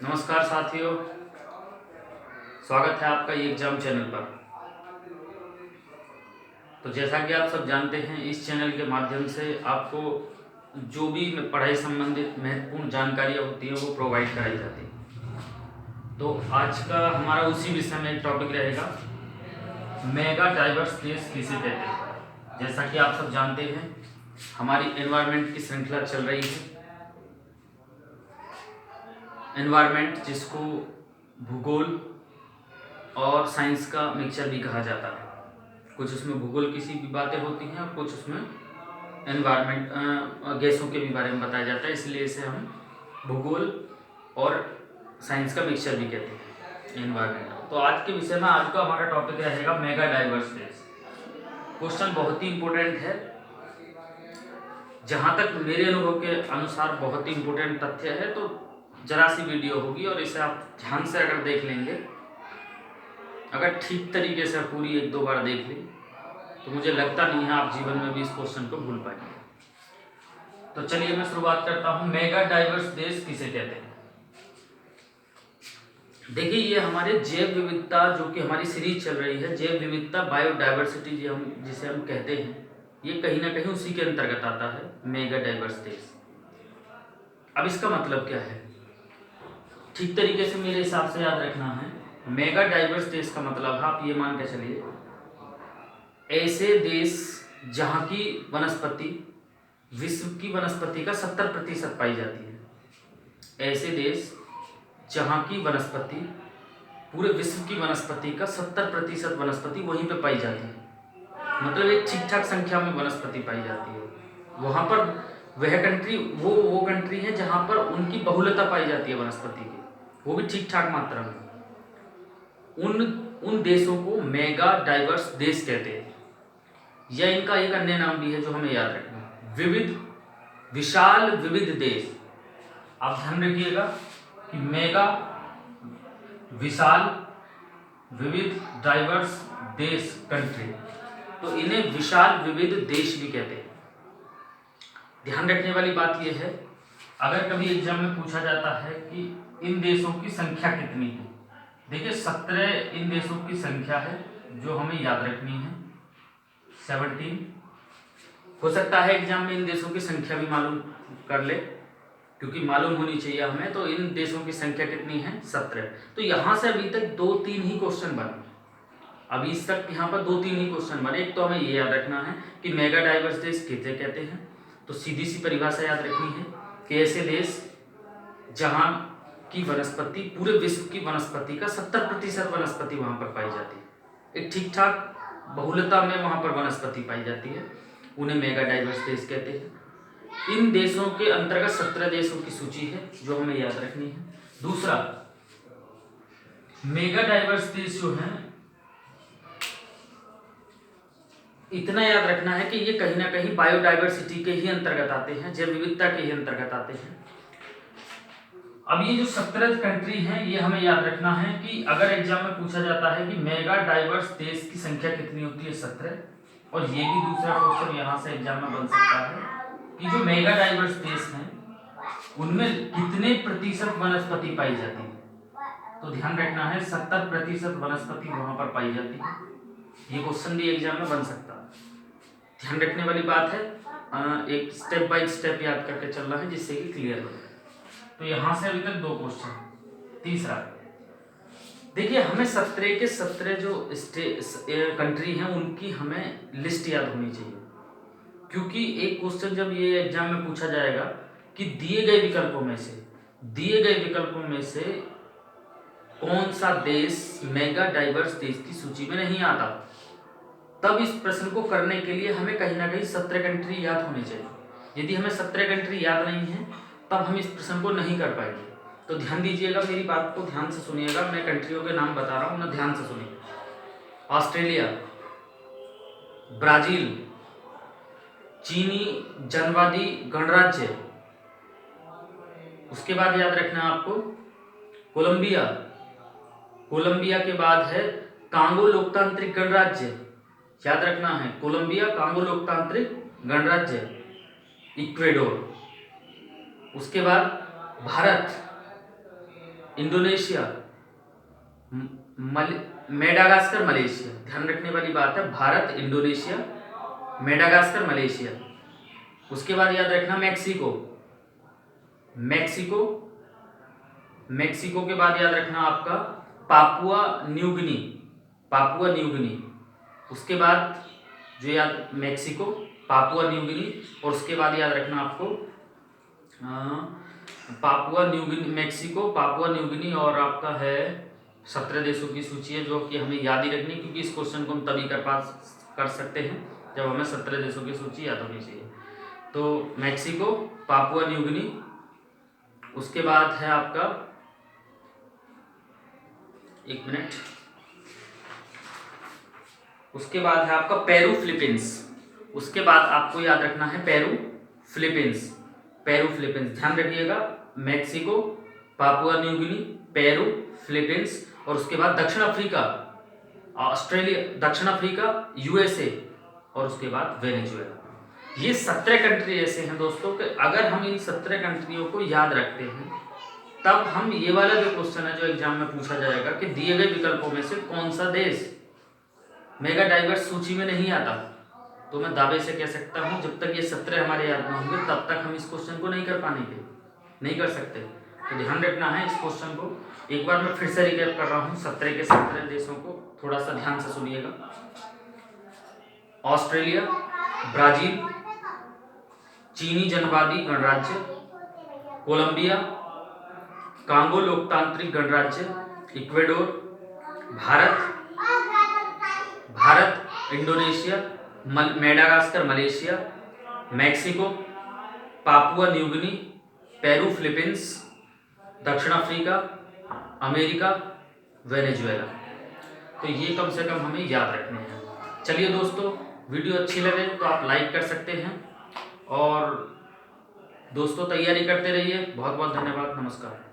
नमस्कार साथियों, स्वागत है आपका ये एग्जाम चैनल पर। तो जैसा कि आप सब जानते हैं, इस चैनल के माध्यम से आपको जो भी पढ़ाई संबंधित महत्वपूर्ण जानकारियाँ होती हैं वो प्रोवाइड कराई जाती हैं। तो आज का हमारा उसी विषय में एक टॉपिक रहेगा, मेगा डाइवर्स देश किसे कहते हैं। जैसा कि आप सब जानते हैं, हमारी एनवायरनमेंट की श्रृंखला चल रही है। एनवायरनमेंट जिसको भूगोल और साइंस का मिक्सचर भी कहा जाता है। कुछ उसमें भूगोल की सी भी बातें होती हैं और कुछ उसमें एनवायरनमेंट गैसों के भी बारे में बताया जाता है, इसलिए इसे हम भूगोल और साइंस का मिक्सचर भी कहते हैं, एनवायरनमेंट। तो आज के विषय में आज का हमारा टॉपिक रहेगा मेगा डाइवर्स देश। क्वेश्चन बहुत ही इंपॉर्टेंट है, जहाँ तक मेरे अनुभव के अनुसार बहुत ही इंपॉर्टेंट तथ्य है। तो जरा सी वीडियो होगी और इसे आप ध्यान से अगर देख लेंगे, अगर ठीक तरीके से पूरी एक दो बार देख लें, तो मुझे लगता नहीं है आप जीवन में भी इस क्वेश्चन को भूल पाएंगे। तो चलिए मैं शुरुआत करता हूं। मेगा डाइवर्स देश किसे कहते हैं? देखिए, ये हमारे जैव विविधता, जो कि हमारी सीरीज चल रही है, जैव विविधता बायोडाइवर्सिटी जिसे हम कहते हैं, ये कहीं ना कहीं उसी के अंतर्गत आता है, मेगा डाइवर्स देश। अब इसका मतलब क्या है, ठीक तरीके से मेरे हिसाब से याद रखना है। मेगा डाइवर्स देश का मतलब आप ये मान के चलिए, ऐसे देश जहाँ की वनस्पति विश्व की वनस्पति का 70% पाई जाती है। ऐसे देश जहाँ की वनस्पति पूरे विश्व की वनस्पति का 70% वनस्पति वहीं पे पाई जाती है, मतलब एक ठीक ठाक संख्या में वनस्पति पाई जाती है। वहाँ पर वह कंट्री वो कंट्री है जहाँ पर उनकी बहुलता पाई जाती है वनस्पति की, वो भी ठीक ठाक मात्रा में। उन देशों को मेगा डाइवर्स देश कहते हैं, या इनका एक अन्य नाम भी है जो हमें याद रखना है, विशाल विविध देश। आप ध्यान रखिएगा कि मेगा, विशाल, विविध, डाइवर्स देश, कंट्री, तो इन्हें विशाल विविध देश भी कहते हैं। ध्यान रखने वाली बात यह है, अगर कभी एग्जाम में पूछा जाता है कि इन देशों की संख्या कितनी है, देखिए 17 इन देशों की संख्या है जो हमें याद रखनी है, 17। हो सकता है एग्जाम में इन देशों की संख्या भी मालूम कर ले, क्योंकि मालूम होनी चाहिए हमें। तो इन देशों की संख्या कितनी है? 17। तो यहाँ से अभी तक 2-3 ही क्वेश्चन बने, अभी तक यहाँ पर 2-3 ही क्वेश्चन बने। एक तो हमें ये याद रखना है कि मेगा डाइवर्स देश किसे कहते हैं, तो सीधी सी परिभाषा याद रखनी है कि ऐसे देश जहाँ की वनस्पति पूरे विश्व की वनस्पति का 70% वनस्पति वहाँ पर पाई जाती है, एक ठीक ठाक बहुलता में वहाँ पर वनस्पति पाई जाती है, उन्हें मेगा डाइवर्स देश कहते हैं। इन देशों के अंतर्गत 17 देशों की सूची है जो हमें याद रखनी है। दूसरा, मेगा डाइवर्स देश जो है, इतना याद रखना है कि ये कहीं ना कहीं बायोडाइवर्सिटी के ही अंतर्गत आते हैं, जैव विविधता के ही अंतर्गत आते हैं। अब ये जो 17 कंट्री हैं, ये हमें याद रखना है कि अगर एग्जाम में पूछा जाता है कि मेगा डाइवर्स देश की संख्या कितनी होती है, 17। और ये भी दूसरा क्वेश्चन यहाँ से एग्जाम में बन सकता है कि जो मेगा डाइवर्स देश हैं उनमें कितने प्रतिशत वनस्पति पाई जाती है। तो ध्यान रखना है 70% वनस्पति वहां पर पाई जाती है। ये क्वेश्चन भी एग्जाम में बन सकता है, ध्यान रखने वाली बात है। एक स्टेप बाय स्टेप याद करके चलना है जिससे कि क्लियर हो जाए। तो यहां से अभी तक 2 क्वेश्चन। तीसरा, देखिए हमें 17 के 17 जो कंट्री हैं उनकी हमें लिस्ट याद होनी चाहिए, क्योंकि एक क्वेश्चन जब ये एग्जाम में पूछा जाएगा कि दिए गए विकल्पों में से कौन सा देश मेगा डाइवर्स देश की सूची में नहीं आता, तब इस प्रश्न को करने के लिए हमें कहीं ना कहीं 17 कंट्री याद होनी चाहिए। यदि हमें 17 कंट्री याद नहीं है तब हम इस प्रश्न को नहीं कर पाएंगे। तो ध्यान दीजिएगा, मेरी बात को ध्यान से सुनिएगा, मैं कंट्रियों के नाम बता रहा हूँ ना, ध्यान से सुनिए। ऑस्ट्रेलिया, ब्राजील, चीनी जनवादी गणराज्य, उसके बाद याद रखना आपको कोलंबिया के बाद है कांगो लोकतांत्रिक गणराज्य, याद रखना है कोलंबिया, कांगो लोकतांत्रिक गणराज्य, इक्वेडोर। उसके बाद भारत, इंडोनेशिया, मेडागास्कर, मलेशिया। ध्यान रखने वाली बात है, भारत, इंडोनेशिया, मेडागास्कर, मलेशिया। उसके बाद याद रखना मैक्सिको, मैक्सिको, मैक्सिको के बाद याद रखना आपका Papua New Guinea, Papua New Guinea. उसके बाद जो याद मैक्सिको, पापुआ न्यू गिनी, और उसके बाद याद रखना आपको Papua New Guinea, Mexico, Papua New Guinea, और आपका है 17 देशों की सूची है जो कि हमें याद ही रखनी, क्योंकि इस क्वेश्चन को हम तभी कर सकते हैं जब हमें 17 देशों की सूची याद होनी चाहिए। तो मैक्सिको, पापुआ न्यू गिनी, उसके बाद है आपका, एक मिनट, उसके बाद है आपका पेरू, फिलीपींस। उसके बाद आपको याद रखना है पेरू, फिलीपींस, पेरू, फिलीपींस। ध्यान रखिएगा, Mexico, Papua New Guinea, Peru, Philippines, और उसके बाद दक्षिण अफ्रीका, ऑस्ट्रेलिया, दक्षिण अफ्रीका, यूएसए, और उसके बाद वेनेजुएला। ये 17 कंट्री ऐसे हैं दोस्तों कि अगर हम इन 17 कंट्रियों को याद रखते हैं तब हम ये वाला जो क्वेश्चन है जो एग्जाम में पूछा जाएगा कि दिए गए विकल्पों में से कौन सा देश मेगा डाइवर्स सूची में नहीं आता, तो मैं दावे से कह सकता हूं जब तक ये 17 हमारे याद में होंगे तब तक हम इस क्वेश्चन को नहीं कर सकते। तो ध्यान रखना है इस क्वेश्चन को। एक बार मैं फिर से रिकैप कर रहा हूं 17 के 17 देशों को, थोड़ा सा ध्यान से सुनिएगा। ऑस्ट्रेलिया, ब्राजील, चीनी जनवादी गणराज्य, कोलंबिया, कांगो लोकतांत्रिक गणराज्य, Ecuador, Bharat, Indonesia, Madagascar, Malaysia, Mexico, Papua New Guinea, Peru, Philippines, दक्षिण अफ्रीका, अमेरिका, वेनेजुएला। तो ये कम से कम हमें याद रखने हैं। चलिए दोस्तों, वीडियो अच्छी लगे तो आप लाइक कर सकते हैं, और दोस्तों तैयारी करते रहिए। बहुत बहुत धन्यवाद, नमस्कार।